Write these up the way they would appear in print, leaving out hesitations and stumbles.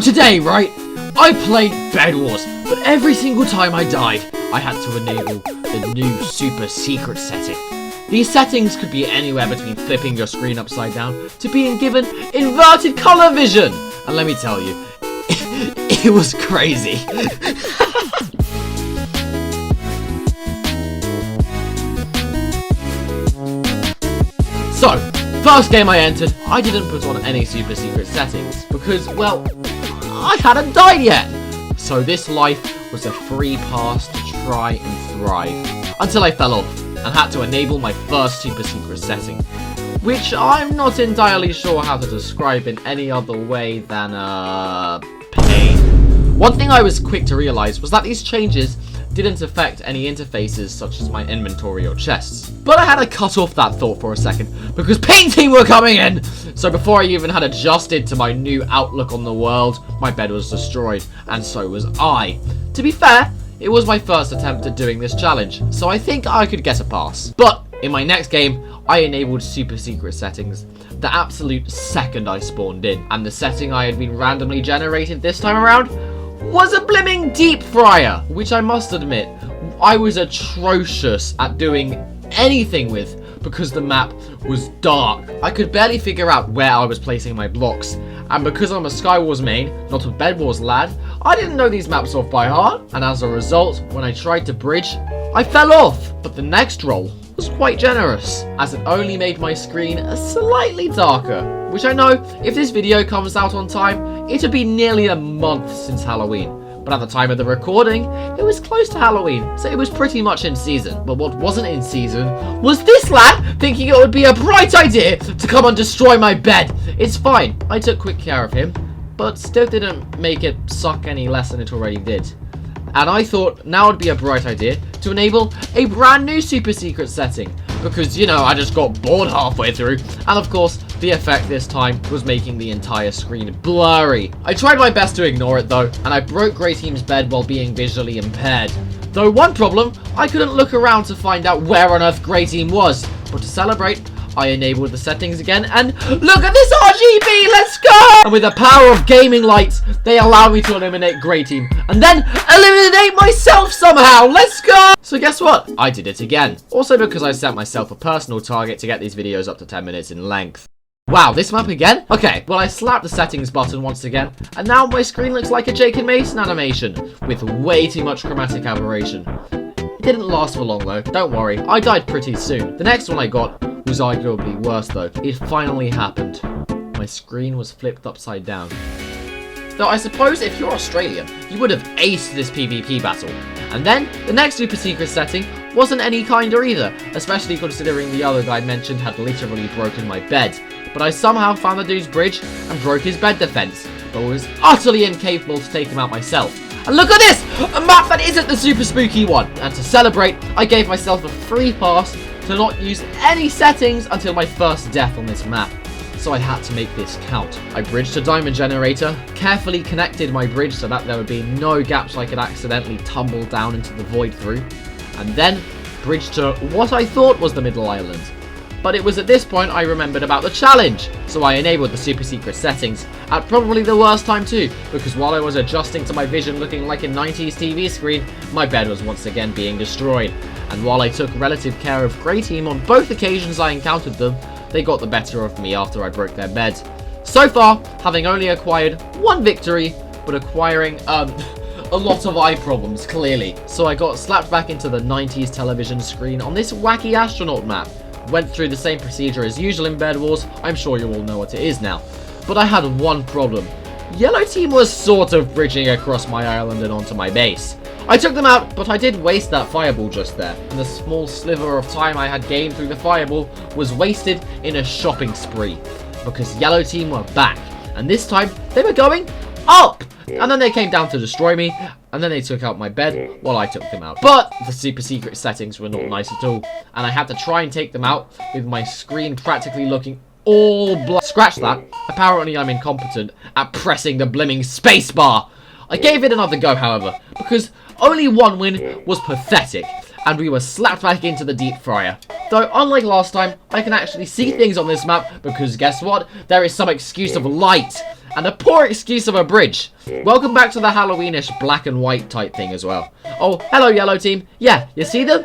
today, right, I played Bedwars, but every single time I died, I had to enable the new super secret setting. These settings could be anywhere between flipping your screen upside down to being given inverted color vision. And let me tell you, it was crazy. So, first game I entered, I didn't put on any super secret settings because, well, I hadn't died yet. So this life was a free pass to try and thrive until I fell off and had to enable my first super secret setting, which I'm not entirely sure how to describe in any other way than, pain. One thing I was quick to realize was that these changes didn't affect any interfaces such as my inventory or chests. But I had to cut off that thought for a second because Paint Team were coming in! So before I even had adjusted to my new outlook on the world, my bed was destroyed, and so was I. To be fair, it was my first attempt at doing this challenge, so I think I could get a pass. But in my next game, I enabled super secret settings the absolute second I spawned in, and the setting I had been randomly generated this time around was a blimming deep fryer, which I must admit, I was atrocious at doing anything with because the map was dark. I could barely figure out where I was placing my blocks, and because I'm a Skywars main, not a Bedwars lad, I didn't know these maps off by heart, and as a result, when I tried to bridge, I fell off. But the next roll was quite generous, as it only made my screen slightly darker, which I know, if this video comes out on time, it'll be nearly a month since Halloween. But at the time of the recording, it was close to Halloween, so it was pretty much in season. But what wasn't in season was this lad thinking it would be a bright idea to come and destroy my bed. It's fine, I took quick care of him, but still didn't make it suck any less than it already did. And I thought now would be a bright idea to enable a brand new super secret setting, because, you know, I just got bored halfway through, and of course, the effect this time was making the entire screen blurry. I tried my best to ignore it though, and I broke Grey Team's bed while being visually impaired. Though one problem, I couldn't look around to find out where on earth Grey Team was, but to celebrate, I enabled the settings again, and look at this RGB, let's go! And with the power of gaming lights, they allowed me to eliminate Grey Team, and then eliminate myself somehow, let's go! So guess what? I did it again. Also because I set myself a personal target to get these videos up to 10 minutes in length. Wow, this map again? Okay, well I slapped the settings button once again, and now my screen looks like a Jake and Mason animation, with way too much chromatic aberration. It didn't last for long though, don't worry, I died pretty soon. The next one I got was arguably worse though. It finally happened. My screen was flipped upside down. Though I suppose if you're Australian, you would have aced this PvP battle. And then, the next super secret setting wasn't any kinder either, especially considering the other guy mentioned had literally broken my bed. But I somehow found the dude's bridge and broke his bed defense, but was utterly incapable to take him out myself. And look at this! A map that isn't the super spooky one! And to celebrate, I gave myself a free pass to not use any settings until my first death on this map. So I had to make this count. I bridged a diamond generator, carefully connected my bridge so that there would be no gaps I could accidentally tumble down into the void through, and then bridged to what I thought was the middle island. But it was at this point I remembered about the challenge, so I enabled the super secret settings, at probably the worst time too, because while I was adjusting to my vision looking like a 90s TV screen, my bed was once again being destroyed. And while I took relative care of Grey Team on both occasions I encountered them, they got the better of me after I broke their bed. So far, having only acquired one victory, but acquiring, a lot of eye problems, clearly. So I got slapped back into the 90s television screen on this wacky astronaut map. Went through the same procedure as usual in Bedwars, I'm sure you all know what it is now. But I had one problem. Yellow Team was sort of bridging across my island and onto my base. I took them out, but I did waste that fireball just there, and the small sliver of time I had gained through the fireball was wasted in a shopping spree, because Yellow Team were back, and this time they were going up! And then they came down to destroy me, and then they took out my bed while I took them out. But the super secret settings were not nice at all, and I had to try and take them out with my screen practically looking all black. Scratch that, apparently I'm incompetent at pressing the blimming spacebar. I gave it another go, however, because only one win was pathetic, and we were slapped back into the deep fryer. Though, unlike last time, I can actually see things on this map, because guess what? There is some excuse of light. and a poor excuse of a bridge. Welcome back to the Halloweenish black and white type thing as well. Oh, hello yellow team. Yeah, you see them?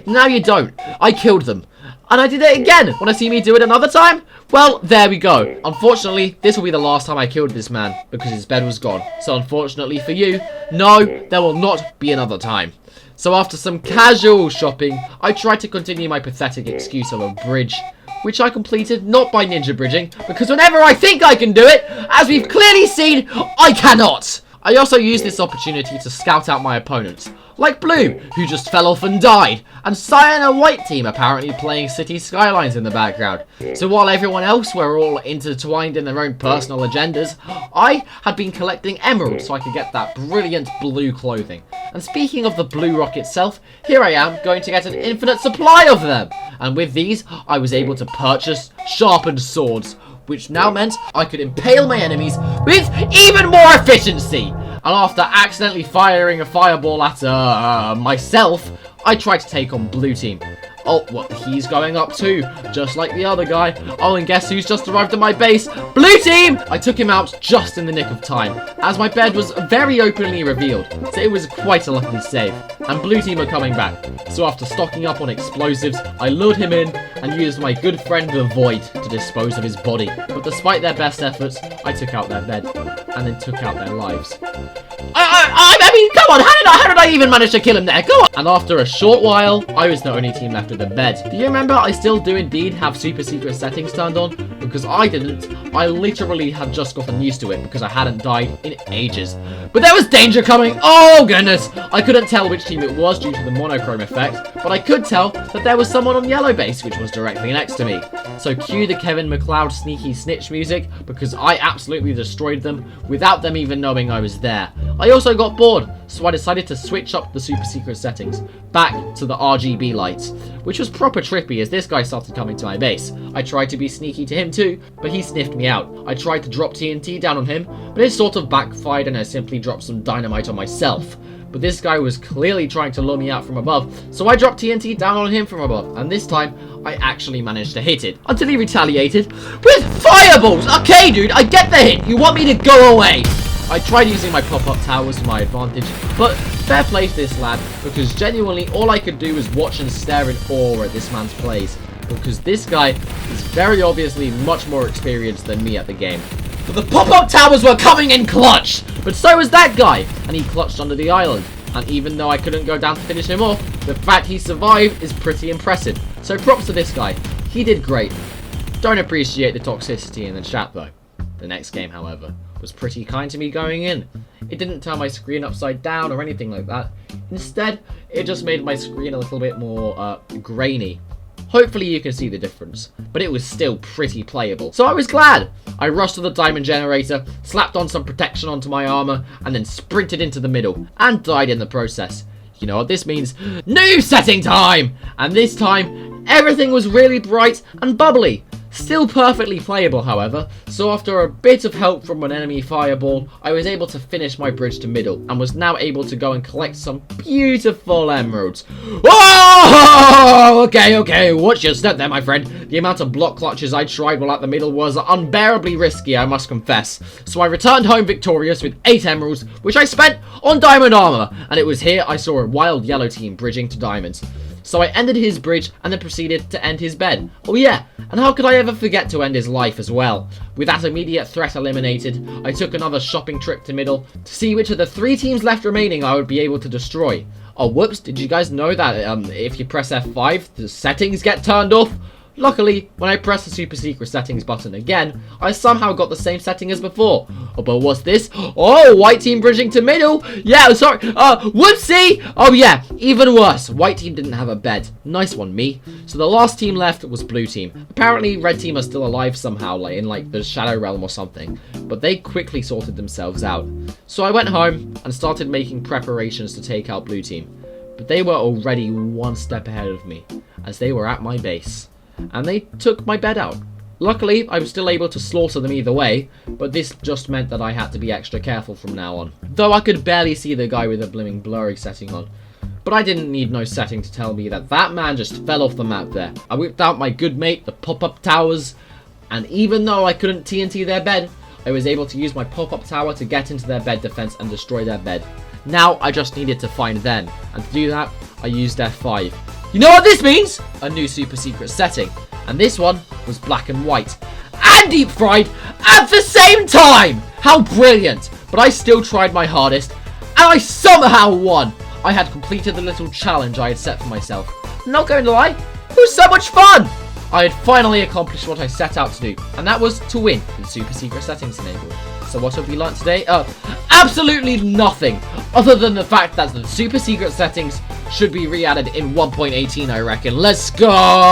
Now you don't. I killed them. And I did it again. Want to see me do it another time? Well, there we go. Unfortunately, this will be the last time I killed this man because his bed was gone. So unfortunately for you, no, there will not be another time. So after some casual shopping, I tried to continue my pathetic excuse of a bridge, which I completed not by ninja bridging, because whenever I think I can do it, as we've clearly seen, I cannot. I also used this opportunity to scout out my opponents, like Blue, who just fell off and died, and Cyan and White team apparently playing City Skylines in the background. So while everyone else were all intertwined in their own personal agendas, I had been collecting emeralds so I could get that brilliant blue clothing. And speaking of the blue rock itself, here I am going to get an infinite supply of them. And with these, I was able to purchase sharpened swords, which now meant I could impale my enemies with even more efficiency. And after accidentally firing a fireball at myself, I tried to take on blue team. Oh, well, he's going up too, just like the other guy. Oh, and guess who's just arrived at my base? Blue team! I took him out just in the nick of time, as my bed was very openly revealed, so it was quite a lucky save. And blue team are coming back, so after stocking up on explosives, I lured him in and used my good friend the Void to dispose of his body. But despite their best efforts, I took out their bed, and then took out their lives. I mean, come on, how did I even manage to kill him there? Go on! And after a short while, I was the only team left with a bed. Do you remember I still do indeed have super secret settings turned on? Because I didn't. I literally had just gotten used to it because I hadn't died in ages. But there was danger coming! Oh goodness! I couldn't tell which team it was due to the monochrome effect, but I could tell that there was someone on yellow base, which was directly next to me. So cue the Kevin MacLeod sneaky snitch music, because I absolutely destroyed them without them even knowing I was there. I also got bored, so I decided to switch up the super secret settings back to the RGB lights, which was proper trippy as this guy started coming to my base. I tried to be sneaky to him too, but he sniffed me out. I tried to drop TNT down on him, but it sort of backfired and I simply dropped some dynamite on myself. But this guy was clearly trying to lure me out from above, so I dropped TNT down on him from above, and this time, I actually managed to hit it, until he retaliated with fireballs! Okay, dude, I get the hit! You want me to go away! I tried using my pop-up towers to my advantage, but fair play to this lad, because genuinely all I could do was watch and stare in awe at this man's plays, because this guy is very obviously much more experienced than me at the game. But the pop-up towers were coming in clutch, but so was that guy, and he clutched under the island. And even though I couldn't go down to finish him off, the fact he survived is pretty impressive. So props to this guy, he did great. Don't appreciate the toxicity in the chat though. The next game, however, was pretty kind to me going in. It didn't turn my screen upside down or anything like that. Instead, it just made my screen a little bit more grainy. Hopefully you can see the difference, but it was still pretty playable. So I was glad. I rushed to the diamond generator, slapped on some protection onto my armor, and then sprinted into the middle, and died in the process. You know what this means? New setting time! And this time, everything was really bright and bubbly. Still perfectly playable, however, so after a bit of help from an enemy fireball, I was able to finish my bridge to middle, and was now able to go and collect some beautiful emeralds. Oh! Okay, watch your step there, my friend. The amount of block clutches I tried while at the middle was unbearably risky, I must confess. So I returned home victorious with 8 emeralds, which I spent on diamond armor, and it was here I saw a wild yellow team bridging to diamonds. So I ended his bridge and then proceeded to end his bed. Oh yeah, and how could I ever forget to end his life as well? With that immediate threat eliminated, I took another shopping trip to middle to see which of the 3 teams left remaining I would be able to destroy. Oh whoops, did you guys know that if you press F5, the settings get turned off? Luckily, when I pressed the super secret settings button again, I somehow got the same setting as before. Oh, but what's this? Oh, white team bridging to middle. Yeah, sorry. Whoopsie. Oh yeah, even worse. White team didn't have a bed. Nice one, me. So the last team left was blue team. Apparently, red team are still alive somehow, like in the shadow realm or something. But they quickly sorted themselves out. So I went home and started making preparations to take out blue team. But they were already one step ahead of me, as they were at my base. And they took my bed out. Luckily, I was still able to slaughter them either way, but this just meant that I had to be extra careful from now on. Though I could barely see the guy with the blooming blurry setting on. But I didn't need no setting to tell me that that man just fell off the map there. I whipped out my good mate, the pop-up towers, and even though I couldn't TNT their bed, I was able to use my pop-up tower to get into their bed defense and destroy their bed. Now I just needed to find them, and to do that, I used F5. You know what this means? A new super secret setting, and this one was black and white, and deep fried at the same time! How brilliant! But I still tried my hardest, and I somehow won! I had completed the little challenge I had set for myself. Not going to lie, it was so much fun! I had finally accomplished what I set out to do, and that was to win with super secret settings enabled. So what have we learnt today? Absolutely nothing, other than the fact that the super secret settings should be re-added in 1.18, I reckon. Let's go!